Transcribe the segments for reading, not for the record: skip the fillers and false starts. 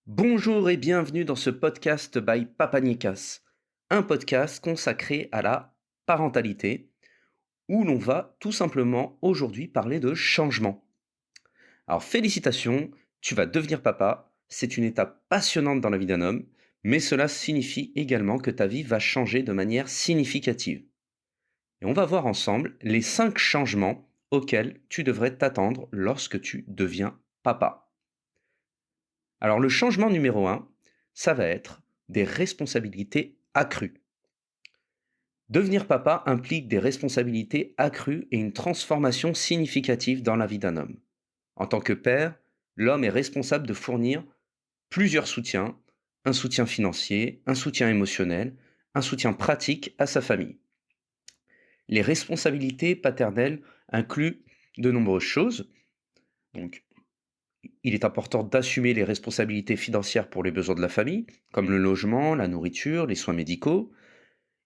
Bonjour et bienvenue dans ce podcast by Papa Nikas, un podcast consacré à la parentalité, où l'on va tout simplement aujourd'hui parler de changement. Alors félicitations, tu vas devenir papa, c'est une étape passionnante dans la vie d'un homme, mais cela signifie également que ta vie va changer de manière significative. Et on va voir ensemble les 5 changements auxquels tu devrais t'attendre lorsque tu deviens papa. Alors le changement numéro un, ça va être des responsabilités accrues. Devenir papa implique des responsabilités accrues et une transformation significative dans la vie d'un homme. En tant que père, l'homme est responsable de fournir plusieurs soutiens, un soutien financier, un soutien émotionnel, un soutien pratique à sa famille. Les responsabilités paternelles incluent de nombreuses choses. Donc, il est important d'assumer les responsabilités financières pour les besoins de la famille, comme le logement, la nourriture, les soins médicaux.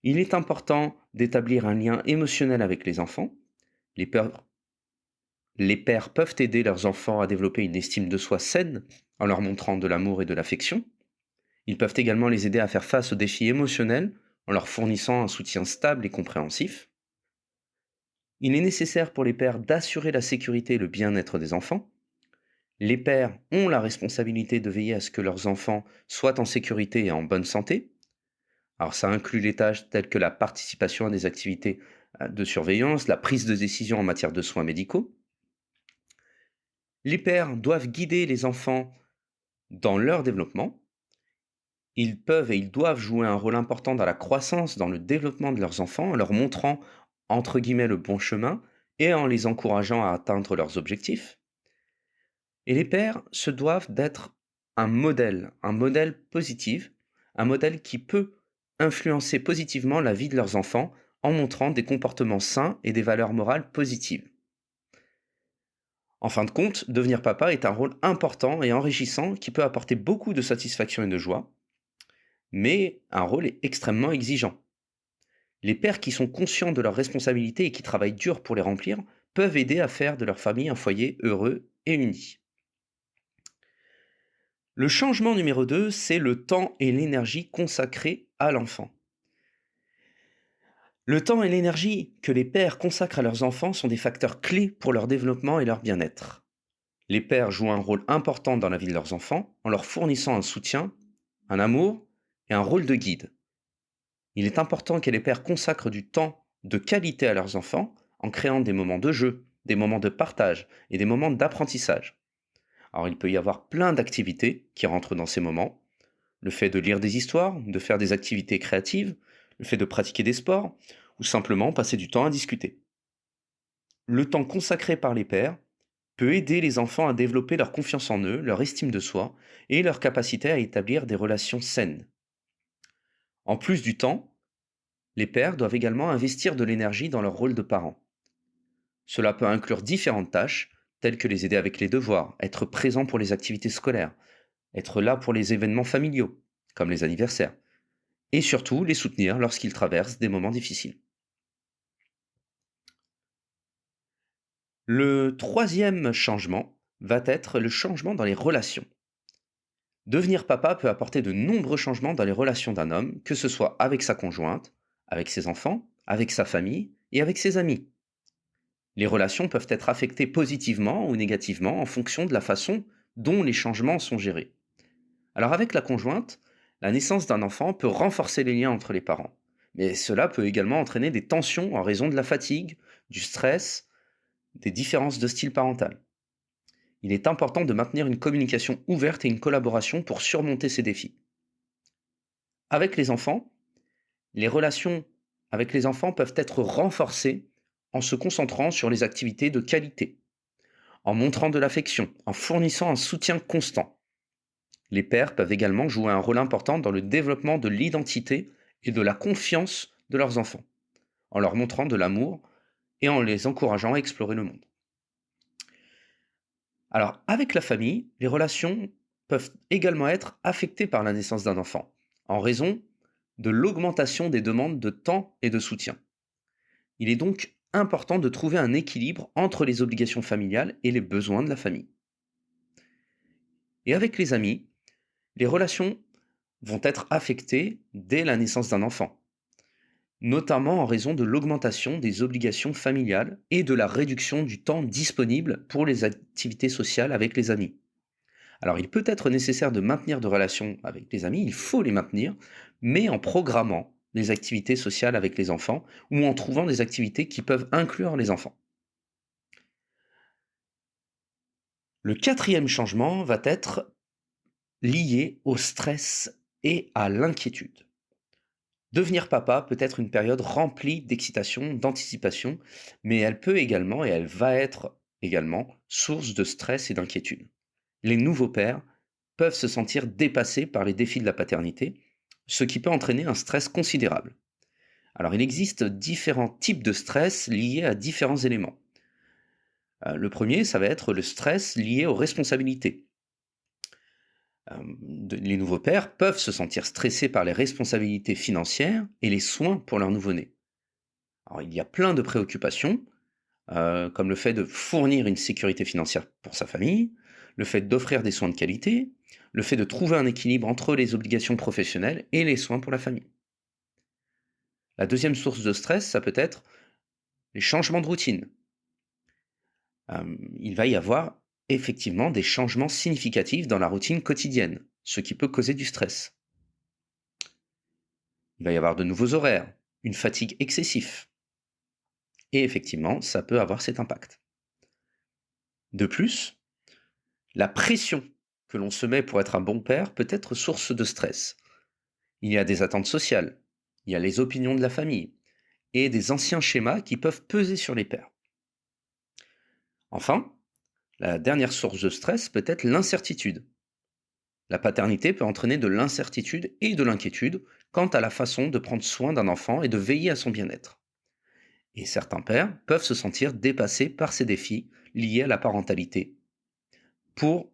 Il est important d'établir un lien émotionnel avec les enfants. Les pères, les pères peuvent aider leurs enfants à développer une estime de soi saine en leur montrant de l'amour et de l'affection. Ils peuvent également les aider à faire face aux défis émotionnels en leur fournissant un soutien stable et compréhensif. Il est nécessaire pour les pères d'assurer la sécurité et le bien-être des enfants. Les pères ont la responsabilité de veiller à ce que leurs enfants soient en sécurité et en bonne santé. Alors ça inclut les tâches telles que la participation à des activités de surveillance, la prise de décision en matière de soins médicaux. Les pères doivent guider les enfants dans leur développement. Ils peuvent et ils doivent jouer un rôle important dans la croissance, dans le développement de leurs enfants, en leur montrant, entre guillemets, le bon chemin et en les encourageant à atteindre leurs objectifs. Et les pères se doivent d'être un modèle positif, un modèle qui peut influencer positivement la vie de leurs enfants en montrant des comportements sains et des valeurs morales positives. En fin de compte, devenir papa est un rôle important et enrichissant qui peut apporter beaucoup de satisfaction et de joie, mais un rôle est extrêmement exigeant. Les pères qui sont conscients de leurs responsabilités et qui travaillent dur pour les remplir peuvent aider à faire de leur famille un foyer heureux et uni. Le changement numéro 2, c'est le temps et l'énergie consacrés à l'enfant. Le temps et l'énergie que les pères consacrent à leurs enfants sont des facteurs clés pour leur développement et leur bien-être. Les pères jouent un rôle important dans la vie de leurs enfants en leur fournissant un soutien, un amour et un rôle de guide. Il est important que les pères consacrent du temps de qualité à leurs enfants en créant des moments de jeu, des moments de partage et des moments d'apprentissage. Alors il peut y avoir plein d'activités qui rentrent dans ces moments. Le fait de lire des histoires, de faire des activités créatives, le fait de pratiquer des sports, ou simplement passer du temps à discuter. Le temps consacré par les pairs peut aider les enfants à développer leur confiance en eux, leur estime de soi et leur capacité à établir des relations saines. En plus du temps, les pères doivent également investir de l'énergie dans leur rôle de parents. Cela peut inclure différentes tâches, telles que les aider avec les devoirs, être présent pour les activités scolaires, être là pour les événements familiaux, comme les anniversaires, et surtout les soutenir lorsqu'ils traversent des moments difficiles. Le troisième changement va être le changement dans les relations. Devenir papa peut apporter de nombreux changements dans les relations d'un homme, que ce soit avec sa conjointe, avec ses enfants, avec sa famille et avec ses amis. Les relations peuvent être affectées positivement ou négativement en fonction de la façon dont les changements sont gérés. Alors avec la conjointe, la naissance d'un enfant peut renforcer les liens entre les parents, mais cela peut également entraîner des tensions en raison de la fatigue, du stress, des différences de style parental. Il est important de maintenir une communication ouverte et une collaboration pour surmonter ces défis. Avec les enfants, les relations avec les enfants peuvent être renforcées en se concentrant sur les activités de qualité, en montrant de l'affection, en fournissant un soutien constant. Les pères peuvent également jouer un rôle important dans le développement de l'identité et de la confiance de leurs enfants, en leur montrant de l'amour et en les encourageant à explorer le monde. Alors, avec la famille, les relations peuvent également être affectées par la naissance d'un enfant, en raison de l'augmentation des demandes de temps et de soutien. Il est donc important de trouver un équilibre entre les obligations familiales et les besoins de la famille. Et avec les amis, Les relations vont être affectées dès la naissance d'un enfant, notamment en raison de l'augmentation des obligations familiales et de la réduction du temps disponible pour les activités sociales avec les amis. Alors, il peut être nécessaire de maintenir de relations avec les amis, il faut les maintenir, mais en programmant les activités sociales avec les enfants ou en trouvant des activités qui peuvent inclure les enfants. Le quatrième changement va être lié au stress et à l'inquiétude. Devenir papa peut être une période remplie d'excitation, d'anticipation, mais elle peut également, et elle va être également, source de stress et d'inquiétude. Les nouveaux pères peuvent se sentir dépassés par les défis de la paternité, ce qui peut entraîner un stress considérable. Alors il existe différents types de stress liés à différents éléments. Le premier, ça va être le stress lié aux responsabilités. Les nouveaux pères peuvent se sentir stressés par les responsabilités financières et les soins pour leur nouveau-né. Alors il y a plein de préoccupations, comme le fait de fournir une sécurité financière pour sa famille, le fait d'offrir des soins de qualité, le fait de trouver un équilibre entre les obligations professionnelles et les soins pour la famille. La deuxième source de stress, ça peut être les changements de routine. Il va y avoir effectivement des changements significatifs dans la routine quotidienne, ce qui peut causer du stress. Il va y avoir de nouveaux horaires, une fatigue excessive. Et effectivement, ça peut avoir cet impact. De plus, la pression que l'on se met pour être un bon père peut être source de stress. Il y a des attentes sociales, il y a les opinions de la famille et des anciens schémas qui peuvent peser sur les pères. Enfin, la dernière source de stress peut être l'incertitude. La paternité peut entraîner de l'incertitude et de l'inquiétude quant à la façon de prendre soin d'un enfant et de veiller à son bien-être. Et certains pères peuvent se sentir dépassés par ces défis liés à la parentalité pour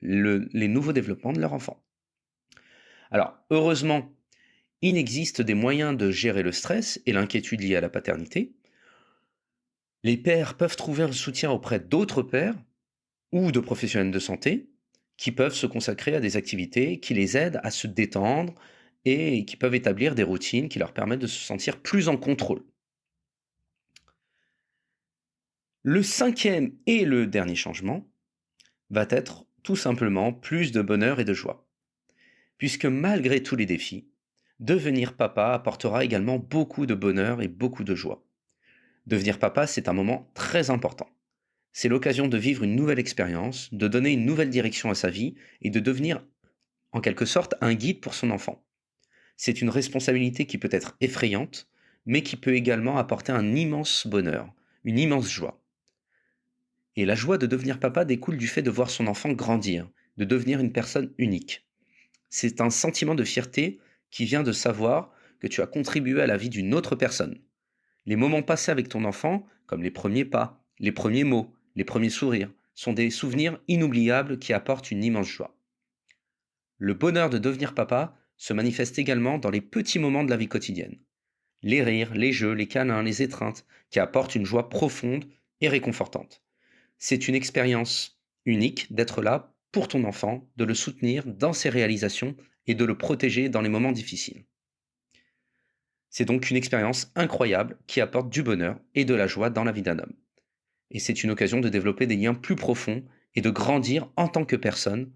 les nouveaux développements de leur enfant. Alors, heureusement, il existe des moyens de gérer le stress et l'inquiétude liée à la paternité. Les pères peuvent trouver un soutien auprès d'autres pères ou de professionnels de santé qui peuvent se consacrer à des activités qui les aident à se détendre et qui peuvent établir des routines qui leur permettent de se sentir plus en contrôle. Le cinquième et le dernier changement va être tout simplement plus de bonheur et de joie. Puisque malgré tous les défis, devenir papa apportera également beaucoup de bonheur et beaucoup de joie. Devenir papa, c'est un moment très important. C'est l'occasion de vivre une nouvelle expérience, de donner une nouvelle direction à sa vie et de devenir, en quelque sorte, un guide pour son enfant. C'est une responsabilité qui peut être effrayante, mais qui peut également apporter un immense bonheur, une immense joie. Et la joie de devenir papa découle du fait de voir son enfant grandir, de devenir une personne unique. C'est un sentiment de fierté qui vient de savoir que tu as contribué à la vie d'une autre personne. Les moments passés avec ton enfant, comme les premiers pas, les premiers mots, les premiers sourires, sont des souvenirs inoubliables qui apportent une immense joie. Le bonheur de devenir papa se manifeste également dans les petits moments de la vie quotidienne. Les rires, les jeux, les câlins, les étreintes, qui apportent une joie profonde et réconfortante. C'est une expérience unique d'être là pour ton enfant, de le soutenir dans ses réalisations et de le protéger dans les moments difficiles. C'est donc une expérience incroyable qui apporte du bonheur et de la joie dans la vie d'un homme. Et c'est une occasion de développer des liens plus profonds et de grandir en tant que personne,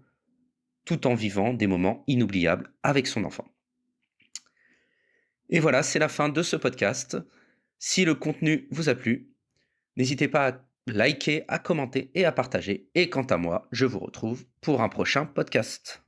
tout en vivant des moments inoubliables avec son enfant. Et voilà, c'est la fin de ce podcast. Si le contenu vous a plu, n'hésitez pas à liker, à commenter et à partager. Et quant à moi, je vous retrouve pour un prochain podcast.